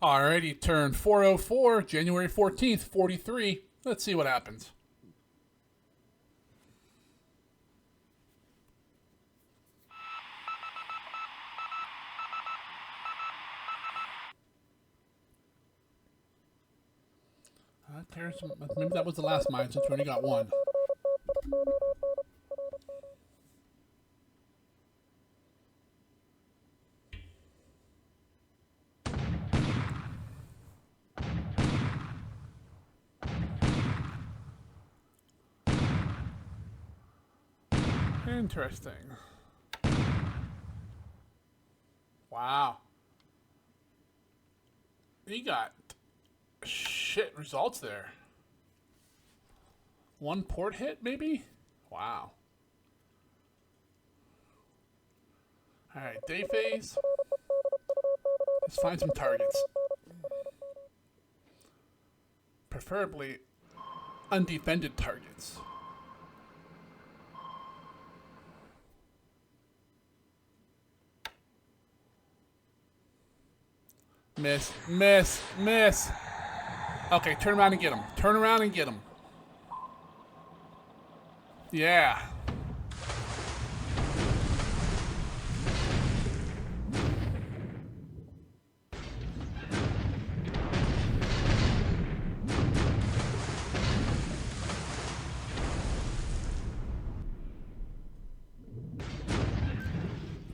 Alrighty, turn 404, January 14th, 43. Let's see what happens. Maybe that was the last mine since we only got one. Interesting. Wow. You got shit results there. One port hit, maybe? Wow. Alright, day phase. Let's find some targets. Preferably undefended targets. Miss, miss, miss. Okay, turn around and get him. Turn around and get him. Yeah.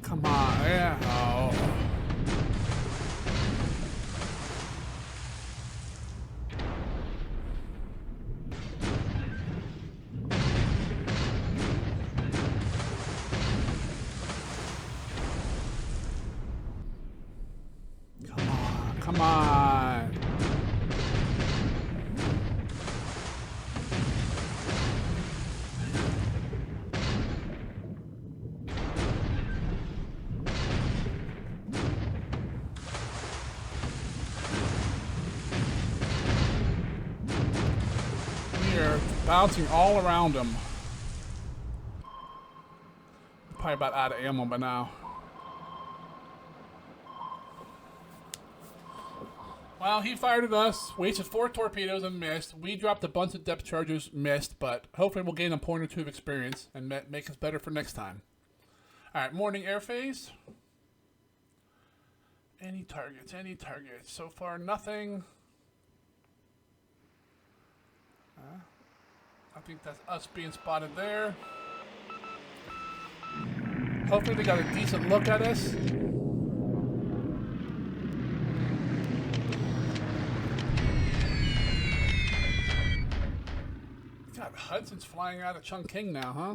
Come on, yeah. Oh. Come on. We are bouncing all around him. Probably about out of ammo by now. Well, he fired at us, wasted 4 torpedoes and missed. We dropped a bunch of depth charges, missed, but hopefully we'll gain a point or two of experience and make us better for next time. Alright, morning air phase. Any targets, any targets. So far, nothing. I think that's us being spotted there. Hopefully they got a decent look at us. God, Hudson's flying out of Chungking now, huh?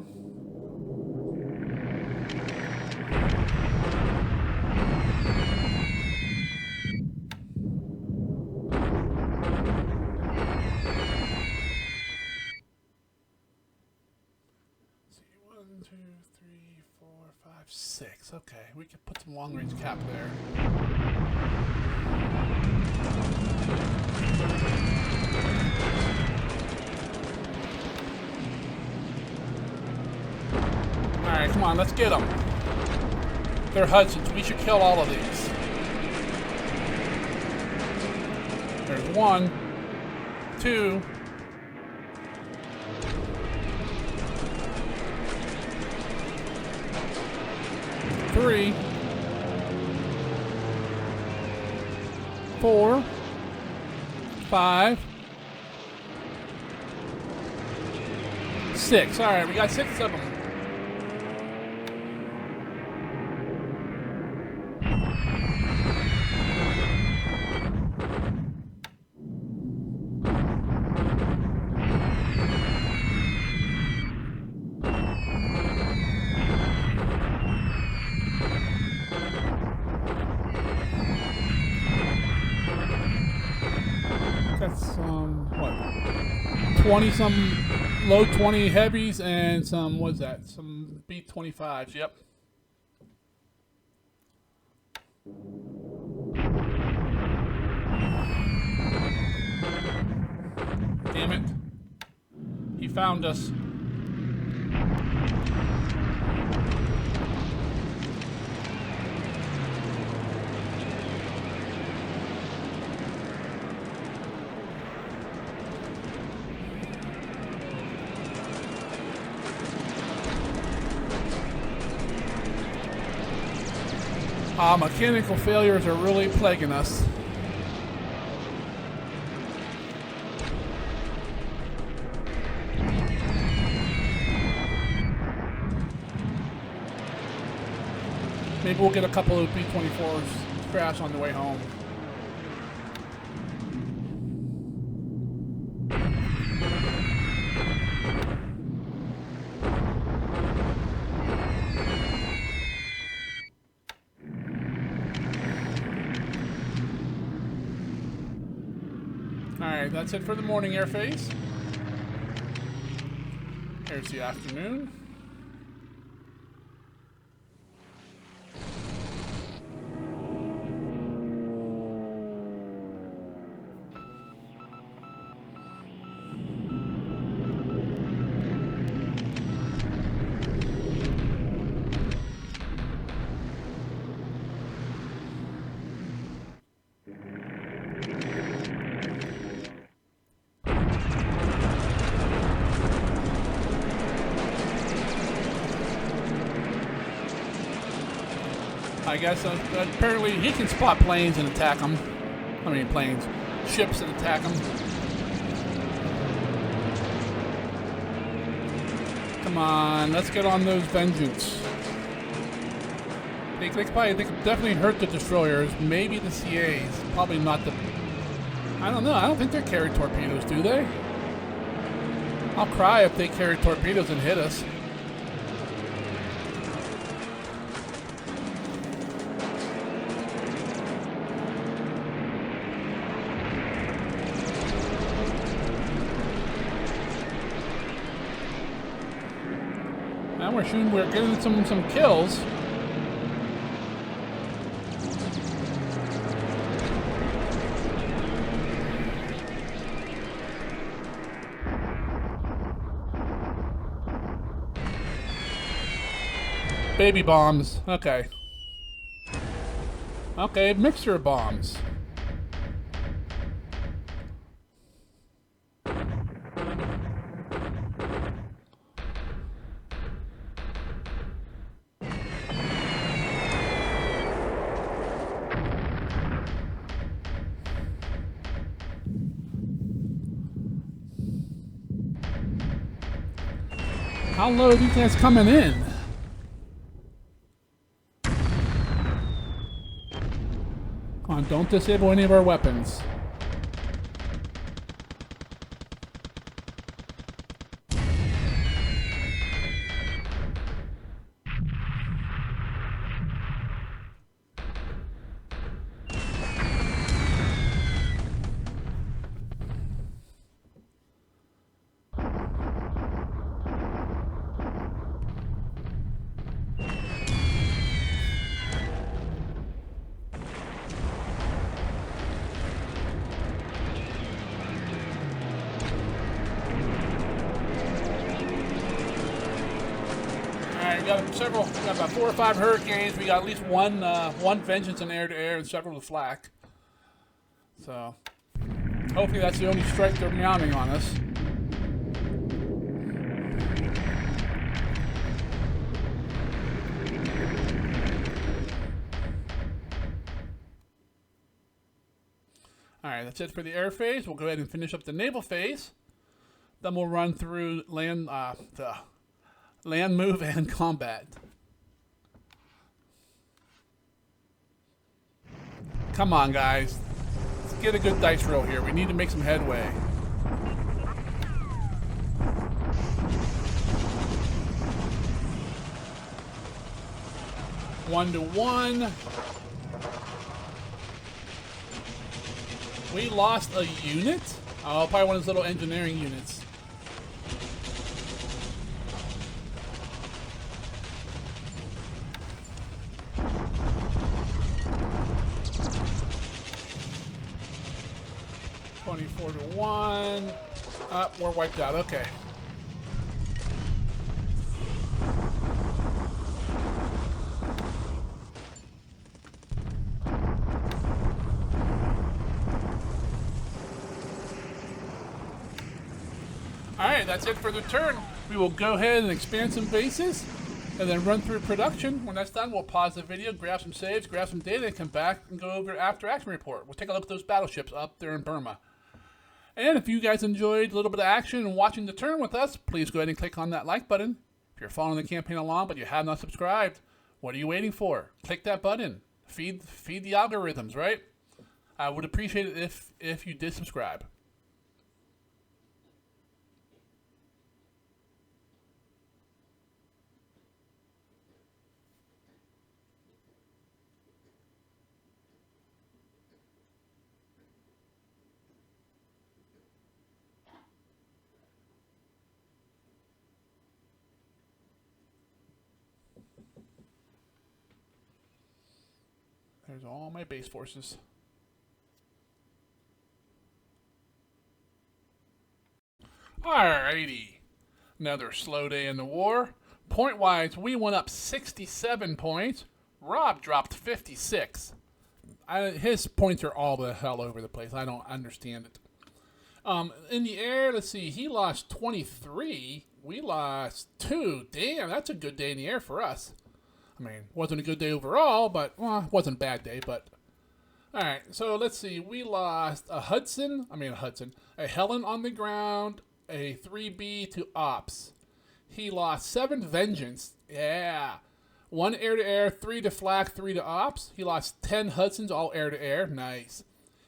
See, 1, 2, 3, 4, 5, 6. Okay, we can put some long-range cap there. Alright, come on, let's get them. They're Hudsons. We should kill all of these. There's 1, 2. 3. 4. 5. 6. Alright, we got 6 of them. That's what? 20 some low 20 heavies and some, what's that? Some B-25s, yep. Damn it. He found us. Mechanical failures are really plaguing us. Maybe we'll get a couple of B-24s crash on the way home. Alright, that's it for the morning airface. Here's the afternoon. I guess apparently he can spot planes and attack them. I mean planes, ships and attack them. Come on, let's get on those vengeance. They definitely hurt the destroyers, maybe the CAs, probably not the... I don't know, I don't think they carry torpedoes, do they? I'll cry if they carry torpedoes and hit us. We're getting some kills. Baby bombs. Okay. Okay, mixture of bombs. How low are these guys coming in? Come on, don't disable any of our weapons. We got about 4 or 5 Hurricanes. We got at least one Vengeance in air-to-air and several with flak. So, hopefully that's the only strike they're mounting on us. Alright, that's it for the air phase. We'll go ahead and finish up the naval phase. Then we'll run through land move and combat. Come on, guys. Let's get a good dice roll here. We need to make some headway. One to one. We lost a unit? Oh, probably one of those little engineering units. $24 to 1. We're wiped out. Okay. Alright, that's it for the turn. We will go ahead and expand some bases. and then run through production. When that's done, we'll pause the video, grab some saves, grab some data, and come back and go over after action report. We'll take a look at those battleships up there in Burma. And if you guys enjoyed a little bit of action and watching the turn with us, please go ahead and click on that like button. If you're following the campaign along but you have not subscribed, what are you waiting for? Click that button. Feed the algorithms, right? I would appreciate it if you did subscribe. There's all my base forces. Alrighty. Another slow day in the war. Point-wise, we went up 67 points. Rob dropped 56. His points are all the hell over the place. I don't understand it. In the air, let's see. He lost 23. We lost 2. Damn, that's a good day in the air for us. I mean, wasn't a good day overall, but, well, wasn't a bad day, but... Alright, so let's see. We lost a Helen on the ground, a 3B to Ops. He lost 7 Vengeance. Yeah. 1 air-to-air, 3 to Flak, 3 to Ops. He lost 10 Hudsons, all air-to-air. Nice.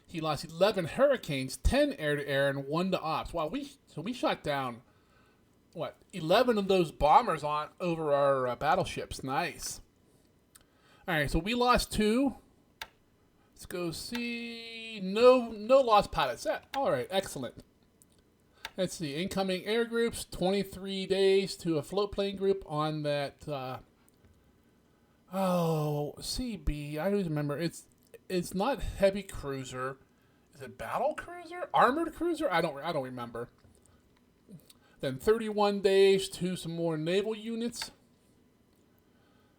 He lost 11 Hurricanes, 10 air-to-air, and 1 to Ops. Wow, we shot down... 11 of those bombers on over our battleships. Nice. All right, so we lost 2. Let's go see. No lost pilots. All right, excellent. Let's see. Incoming air groups. 23 days to a float plane group on that. CB. I don't remember. It's not heavy cruiser. Is it battle cruiser? Armored cruiser? I don't remember. Then 31 days to some more naval units.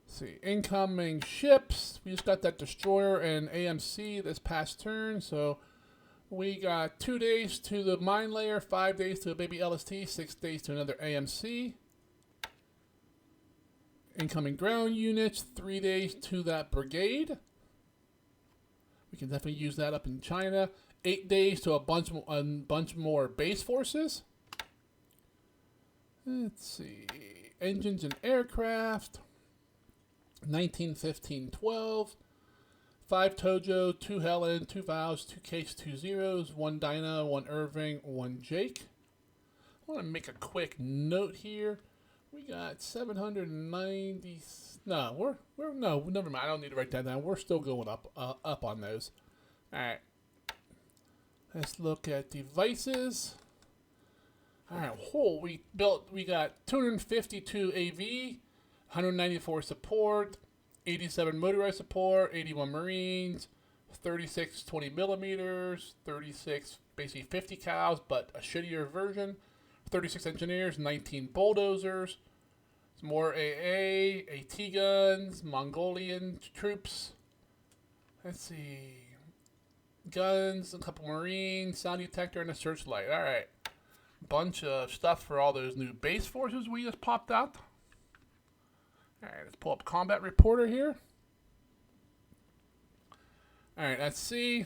Let's see, incoming ships. We just got that destroyer and AMC this past turn. So we got 2 days to the mine layer, 5 days to a baby LST, 6 days to another AMC. Incoming ground units, 3 days to that brigade. We can definitely use that up in China. 8 days to a bunch more base forces. Let's see. Engines and aircraft. 19, 15, 12. 5 Tojo, 2 Helen, 2 Vows, 2 Case, 2 Zeros, 1 Dinah, 1 Irving, 1 Jake. I want to make a quick note here. We got 790. No, no, never mind. I don't need to write that down. We're still going up on those. All right. Let's look at devices. All right, we got 252 AV, 194 support, 87 motorized support, 81 Marines, 36 20 millimeters, 36 basically 50 cows, but a shittier version, 36 engineers, 19 bulldozers, some more AA, AT guns, Mongolian troops. Let's see, guns, a couple Marines, sound detector, and a searchlight. All right. Bunch of stuff for all those new base forces we just popped out. Alright, let's pull up Combat Reporter here. Alright, let's see.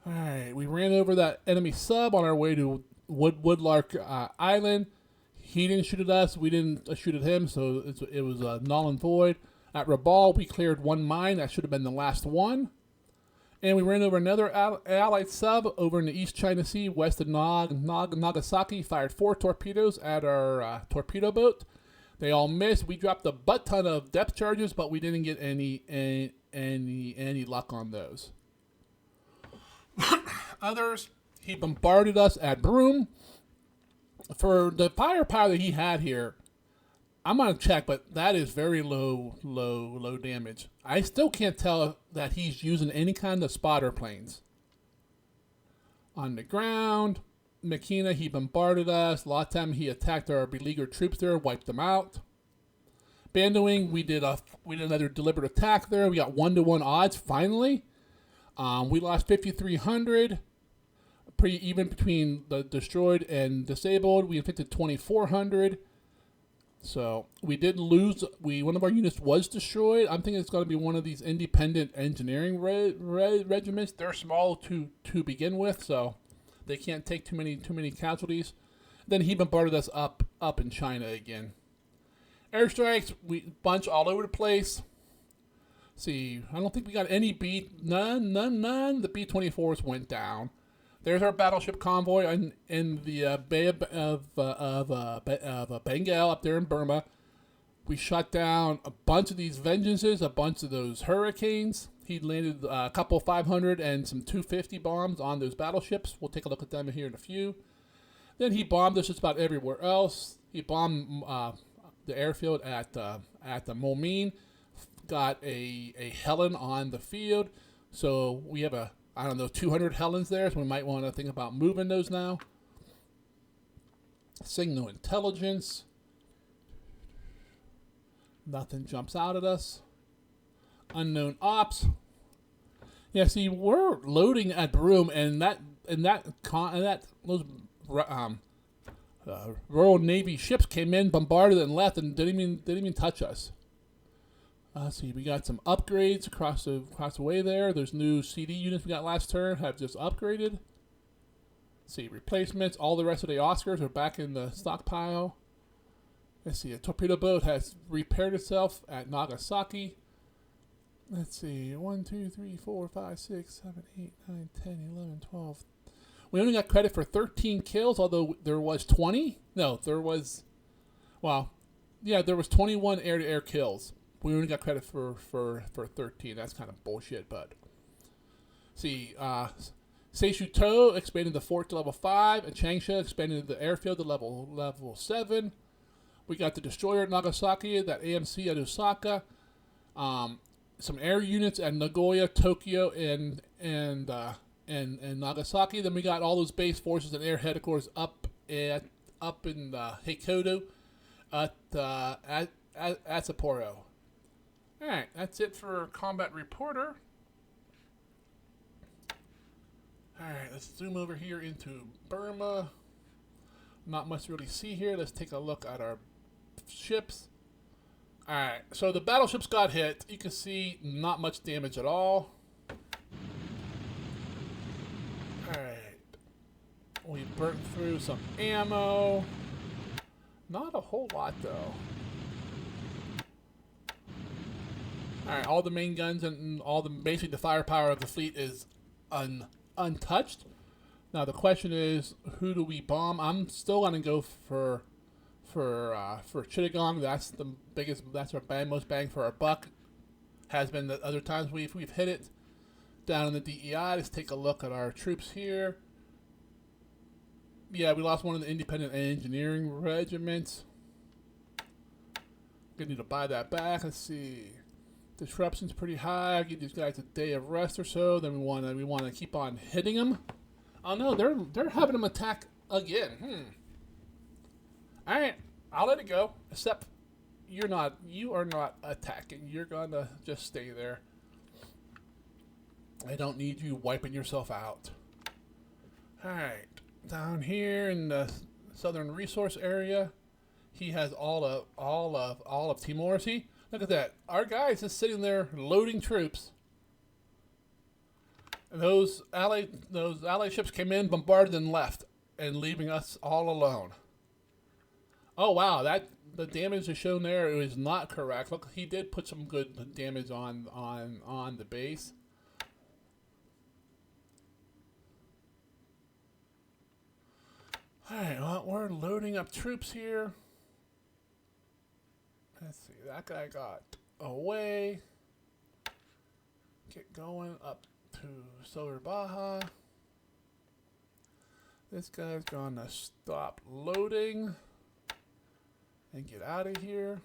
Alright, we ran over that enemy sub on our way to Woodlark Island. He didn't shoot at us, we didn't shoot at him, so it was null and void. At Rabal, we cleared 1 mine. That should have been the last one. And we ran over another Allied sub over in the East China Sea, west of Nagasaki, fired 4 torpedoes at our torpedo boat. They all missed. We dropped a butt ton of depth charges, but we didn't get any luck on those. Others, he bombarded us at Broome. For the firepower that he had here, I'm going to check, but that is very low damage. I still can't tell that he's using any kind of spotter planes. On the ground, Makina, he bombarded us. Latam, he attacked our beleaguered troops there, wiped them out. Bandoing, we did another deliberate attack there. We got 1-to-1 odds, finally. We lost 5,300. Pretty even between the destroyed and disabled. We inflicted 2,400. So we did lose. One of our units was destroyed. I'm thinking it's going to be one of these independent engineering regiments. They're small to begin with, so they can't take too many casualties. Then he bombarded us up in China again. Airstrikes, we bunch all over the place. See, I don't think we got any none. The B-24s went down. There's our battleship convoy in the Bay of Bengal up there in Burma. We shot down a bunch of these Vengeances, a bunch of those Hurricanes. He landed a couple 500 and some 250 bombs on those battleships. We'll take a look at them here in a few. Then he bombed us just about everywhere else. He bombed the airfield at the Moulmein. Got a Helen on the field. So we have 200 Helens there, so we might want to think about moving those now. Signal intelligence. Nothing jumps out at us. Unknown ops. Yeah, see, we're loading at Broome, and those Royal Navy ships came in, bombarded, and left, and didn't even touch us. See, we got some upgrades across the way there. There's new CD units we got last turn have just upgraded. See, replacements. All the rest of the Oscars are back in the stockpile. Let's see, a torpedo boat has repaired itself at Nagasaki. Let's see, 1, 2, 3, 4, 5, 6, 7, 8, 9, 10, 11, 12. We only got credit for 13 kills, although there was 20. No, there was 21 air-to-air kills. We only got credit for 13. That's kind of bullshit, but see, Seishuto expanded the fort to level 5, and Changsha expanded the airfield to level 7. We got the destroyer at Nagasaki, that AMC at Osaka, some air units at Nagoya, Tokyo, and Nagasaki. Then we got all those base forces and air headquarters up in Hokkaido at Sapporo. All right, that's it for Combat Reporter. All right, let's zoom over here into Burma. Not much to really see here. Let's take a look at our ships. All right, so the battleships got hit. You can see not much damage at all. All right, we burnt through some ammo. Not a whole lot though. Alright, all the main guns and basically the firepower of the fleet is untouched. Now the question is, who do we bomb? I'm still gonna go for Chittagong. That's our most bang for our buck. Has been the other times we've hit it. Down in the DEI, let's take a look at our troops here. Yeah, we lost one of the independent engineering regiments. Gonna need to buy that back. Let's see. Disruption's pretty high. Give these guys a day of rest or so. Then we want to keep on hitting them. Oh no, they're having them attack again. All right, I'll let it go. Except you are not attacking. You're gonna just stay there. I don't need you wiping yourself out. All right, down here in the southern resource area, he has all of Timor Sea. Look at that. Our guys is sitting there loading troops. And those allied ships came in, bombarded, and left, and leaving us all alone. Oh wow, the damage is shown there. It was not correct. Look, he did put some good damage on the base. All right, well, we're loading up troops here. Let's see, that guy got away. Get going up to Solar Baja. This guy's gonna stop loading and get out of here.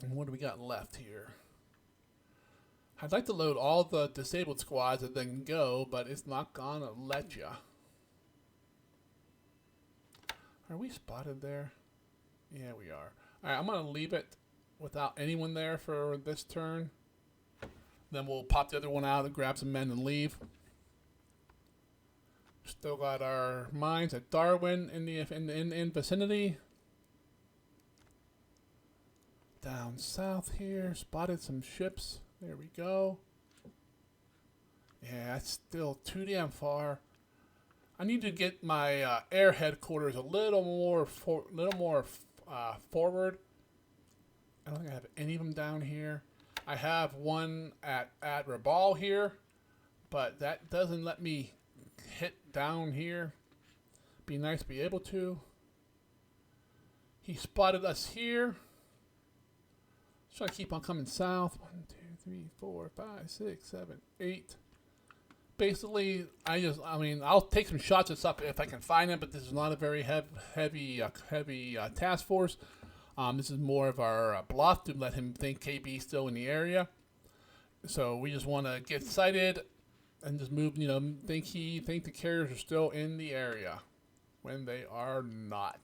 And what do we got left here? I'd like to load all the disabled squads and then go, but it's not gonna let ya. Are we spotted there? Yeah, we are. Alright, I'm going to leave it without anyone there for this turn. Then we'll pop the other one out and grab some men and leave. Still got our mines at Darwin in the vicinity. Down south here, spotted some ships. There we go. Yeah, it's still too damn far. I need to get my air headquarters a little more forward. I don't think I have any of them down here. I have one at Rabaul here, but that doesn't let me hit down here. Be nice to be able to. He spotted us here. Try to keep on coming south. 1, 2, 3, 4, 5, 6, 7, 8. Basically, I'll take some shots at stuff if I can find them, but this is not a very heavy task force. This is more of our bluff to let him think KB's still in the area. So we just want to get sighted and just move, think the carriers are still in the area when they are not.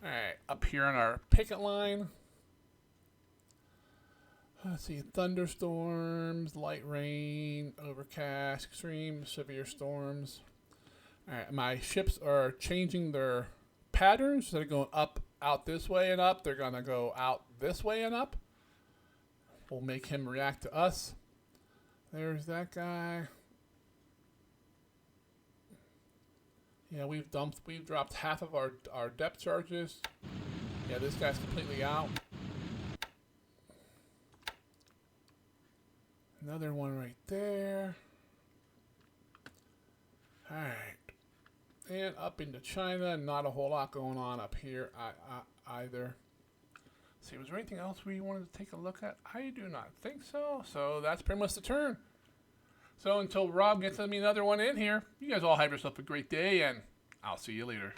All right, up here on our picket line. Let's see, thunderstorms, light rain, overcast, extreme, severe storms. All right, my ships are changing their patterns. They're going out this way and up. They're going to go out this way and up. We'll make him react to us. There's that guy. Yeah, we've dropped half of our depth charges. Yeah, this guy's completely out. Another one right there. Alright. And up into China. Not a whole lot going on up here either. Let's see, was there anything else we wanted to take a look at? I do not think so. So that's pretty much the turn. So until Rob gets me another one in here, you guys all have yourself a great day, and I'll see you later.